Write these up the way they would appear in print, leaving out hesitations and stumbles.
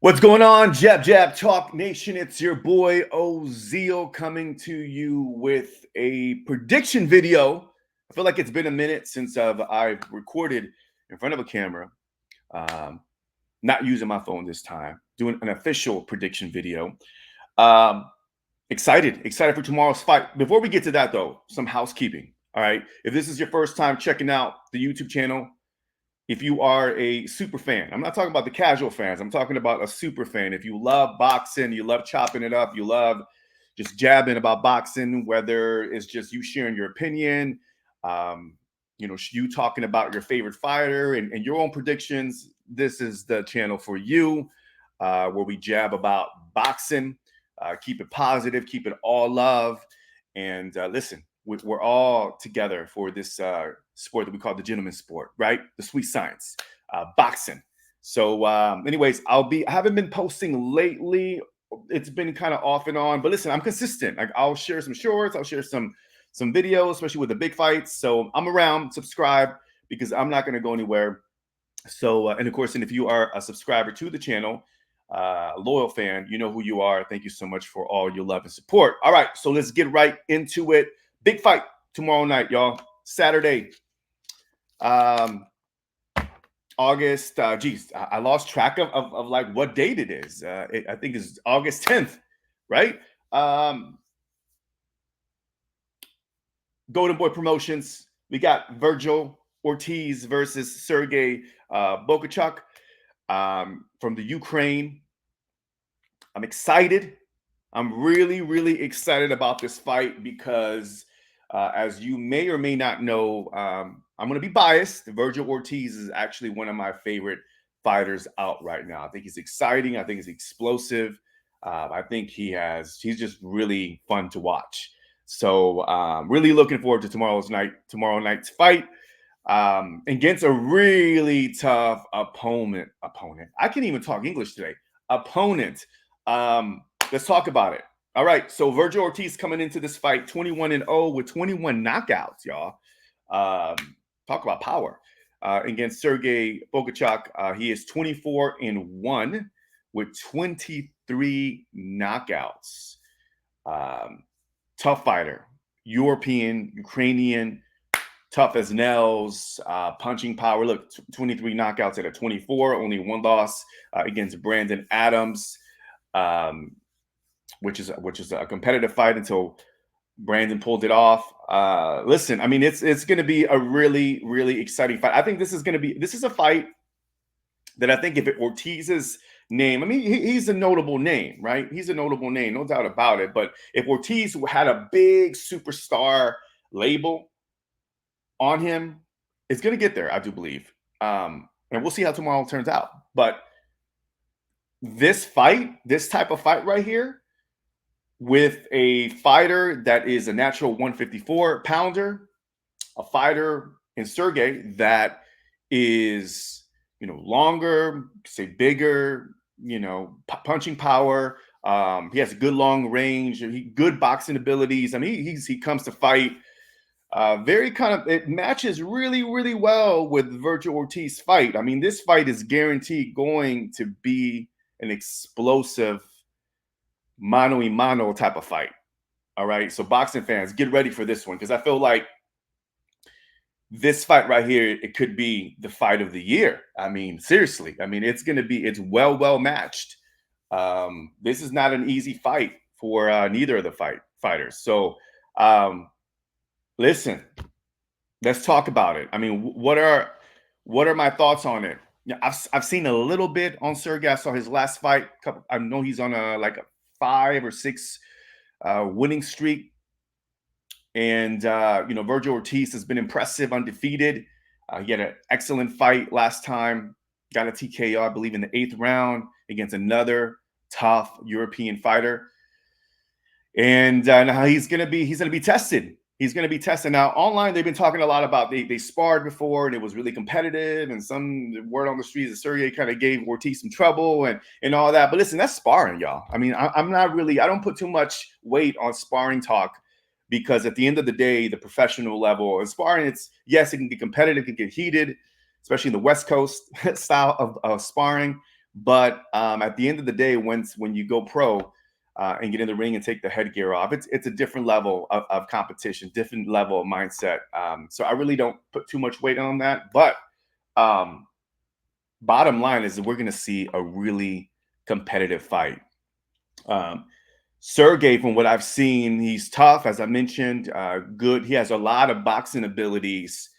What's going on, Jab Jab Talk Nation? It's your boy Ozil coming to you with a prediction video. I feel like it's been a minute since I've recorded in front of a camera, not using my phone this time, doing an official prediction video. Excited for tomorrow's fight. Before we get to that, though, some housekeeping. All right, if this is your first time checking out the YouTube channel, if you are a super fan, I'm not talking about the casual fans, I'm talking about a super fan. If you love boxing, you love chopping it up, you love just jabbing about boxing, whether it's just you sharing your opinion, you talking about your favorite fighter and your own predictions, this is the channel for you, where we jab about boxing. Keep it positive, keep it all love, and listen, we're all together for this sport that we call the gentleman's sport, right? The sweet science, boxing. So anyways, I haven't been posting lately. It's been kind of off and on, but listen, I'm consistent. I'll share some shorts, I'll share some videos, especially with the big fights. So I'm around, subscribe, because I'm not going to go anywhere. So, and of course, and if you are a subscriber to the channel, a loyal fan, you know who you are. Thank you so much for all your love and support. All right, so let's get right into it. Big fight tomorrow night, y'all. Saturday, August. I lost track of like what date it is. I think it's August 10th, right? Golden Boy Promotions. We got Vergil Ortiz versus Serhii Bohachuk from the Ukraine. I'm excited. I'm really excited about this fight because, as you may or may not know, I'm going to be biased. Vergil Ortiz is actually one of my favorite fighters out right now. I think he's exciting. I think he's explosive. I think he's just really fun to watch. So really looking forward to tomorrow night's fight against a really tough opponent. I can't even talk English today. Opponent. Let's talk about it. All right, so Vergil Ortiz coming into this fight 21-0 with 21 knockouts, y'all. Talk about power. Against Serhii Bohachuk, he is 24-1 with 23 knockouts. Tough fighter, European, Ukrainian, tough as nails, punching power. Look, 23 knockouts at a 24, only one loss against Brandon Adams. Which is a competitive fight until Brandon pulled it off. Listen, I mean, it's going to be a really exciting fight. I think this is a fight that I think if Ortiz's name, I mean, he's a notable name, right? He's a notable name, no doubt about it. But if Ortiz had a big superstar label on him, it's going to get there, I do believe. And we'll see how tomorrow turns out. But this type of fight right here, with a fighter that is a natural 154 pounder, a fighter in Serhii that is, longer, say bigger, punching power. He has a good long range, good boxing abilities. I mean, he comes to fight it matches really well with Vergil Ortiz fight. I mean, this fight is guaranteed going to be an explosive mano a mano type of fight. All right, so boxing fans, get ready for this one, because I feel like this fight right here, it could be the fight of the year. I mean, seriously, I mean, it's well matched. This is not an easy fight for neither of the fighters. So listen, let's talk about it. I mean, what are my thoughts on it? Yeah, I've seen a little bit on Serhii. I saw his last fight. I know he's on a 5 or 6 winning streak. And, Vergil Ortiz has been impressive, undefeated. He had an excellent fight last time. Got a TKO, I believe, in the 8th round against another tough European fighter. And now he's going to be tested. He's going to be tested. Now, online, they've been talking a lot about they sparred before, and it was really competitive. And some word on the street is that Serhii kind of gave Ortiz some trouble and all that. But listen, that's sparring, y'all. I mean, I don't put too much weight on sparring talk, because at the end of the day, the professional level of sparring, it can get competitive, it can get heated, especially in the West Coast style of sparring. But at the end of the day, when you go pro and get in the ring and take the headgear off, it's a different level of competition, different level of mindset. So I really don't put too much weight on that. But bottom line is that we're going to see a really competitive fight. Serhii, from what I've seen, he's tough, as I mentioned, good. He has a lot of boxing abilities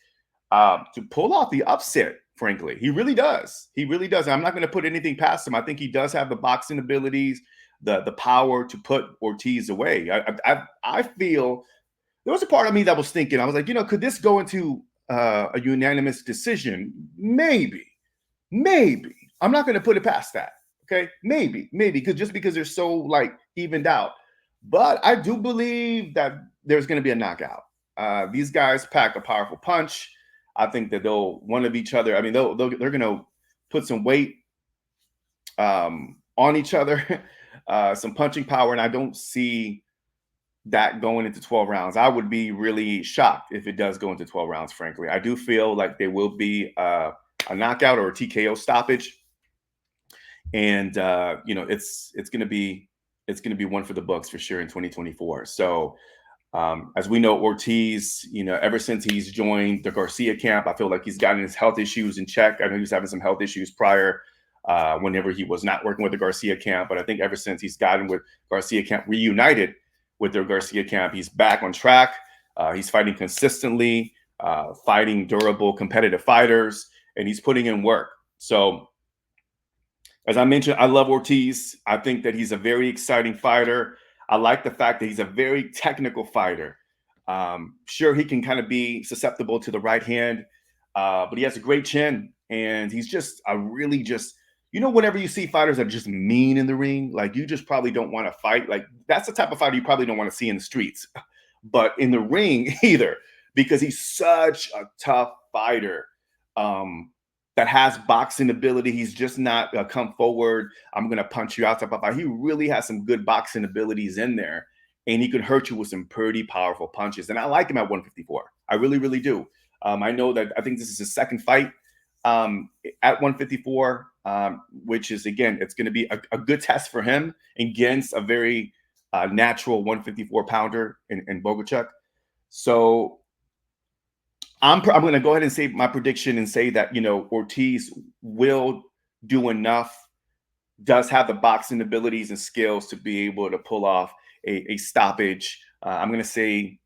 to pull off the upset. Frankly, he really does. He really does. I'm not going to put anything past him. I think he does have the boxing abilities, the power to put Ortiz away. I feel there was a part of me that was thinking, I was like, could this go into a unanimous decision? Maybe. I'm not going to put it past that. Okay, maybe, because they're so like evened out. But I do believe that there's going to be a knockout. These guys pack a powerful punch. I think that they'll one of each other. I mean, they're going to put some weight on each other, some punching power, and I don't see that going into 12 rounds. I would be really shocked if it does go into 12 rounds. Frankly, I do feel like there will be a knockout or a TKO stoppage. And it's going to be one for the books for sure in 2024. So as we know, Ortiz, ever since he's joined the Garcia camp, I feel like he's gotten his health issues in check. I know he was having some health issues prior, whenever he was not working with the Garcia camp. But I think ever since he's gotten with Garcia camp, reunited with their Garcia camp, he's back on track. He's fighting consistently, fighting durable, competitive fighters, and he's putting in work. So, as I mentioned, I love Ortiz. I think that he's a very exciting fighter. I like the fact that he's a very technical fighter. Sure, he can kind of be susceptible to the right hand, but he has a great chin, and he's just a really whenever you see fighters that are just mean in the ring, like you just probably don't want to fight. Like that's the type of fighter you probably don't want to see in the streets, but in the ring either, because he's such a tough fighter. That has boxing ability. He's just not come forward, I'm going to punch you out type of fight. He really has some good boxing abilities in there, and he could hurt you with some pretty powerful punches. And I like him at 154. I really, really do. I know that I think this is his second fight at 154, which is, again, it's going to be a good test for him against a very natural 154 pounder in Bohachuk. So I'm going to go ahead and say my prediction and say that, Ortiz will do enough, does have the boxing abilities and skills to be able to pull off a stoppage. I'm going to say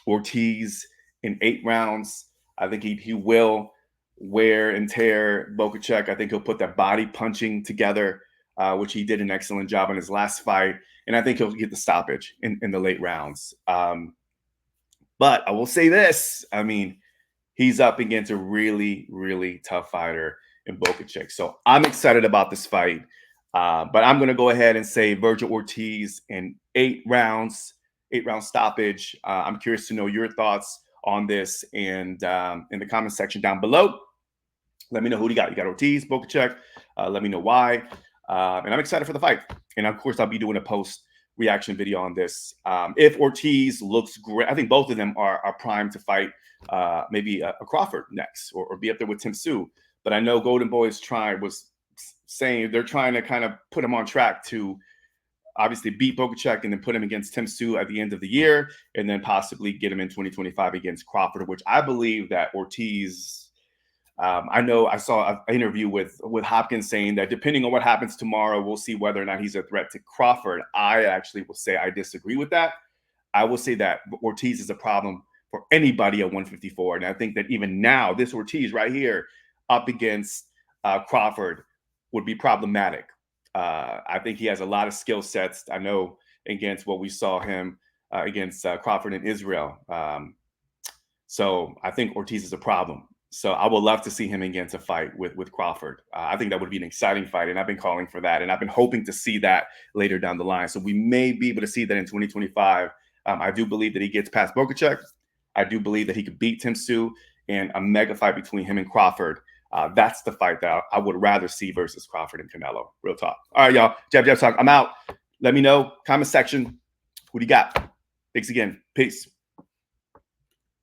Ortiz in 8 rounds. I think he will wear and tear Bohachuk. I think he'll put that body punching together, which he did an excellent job in his last fight. And I think he'll get the stoppage in the late rounds. But I will say this. I mean, he's up against a really, really tough fighter in Bohachuk. So I'm excited about this fight. But I'm going to go ahead and say Vergil Ortiz in 8 rounds, 8-round stoppage. I'm curious to know your thoughts on this, and in the comment section down below. Let me know who you got. You got Ortiz, Bohachuk. Let me know why. And I'm excited for the fight. And of course, I'll be doing a post-reaction video on this. If Ortiz looks great, I think both of them are primed to fight maybe a Crawford next, or be up there with Tim Tszyu. But I know Golden Boy's was saying they're trying to kind of put him on track to obviously beat Bohachuk and then put him against Tim Tszyu at the end of the year, and then possibly get him in 2025 against Crawford, which I believe that Ortiz. I know I saw an interview with Hopkins saying that depending on what happens tomorrow, we'll see whether or not he's a threat to Crawford. I actually will say I disagree with that. I will say that Ortiz is a problem for anybody at 154. And I think that even now, this Ortiz right here up against Crawford would be problematic. I think he has a lot of skill sets. I know against what we saw him against Crawford in Israel. So I think Ortiz is a problem. So I would love to see him against a fight with Crawford. I think that would be an exciting fight, and I've been calling for that, and I've been hoping to see that later down the line. So we may be able to see that in 2025. I do believe that he gets past Bohachuk. I do believe that he could beat Tim Tszyu, and a mega fight between him and Crawford. That's the fight that I would rather see versus Crawford and Canelo. Real talk. All right, y'all. Jab Talk. I'm out. Let me know. Comment section. Who do you got? Thanks again. Peace.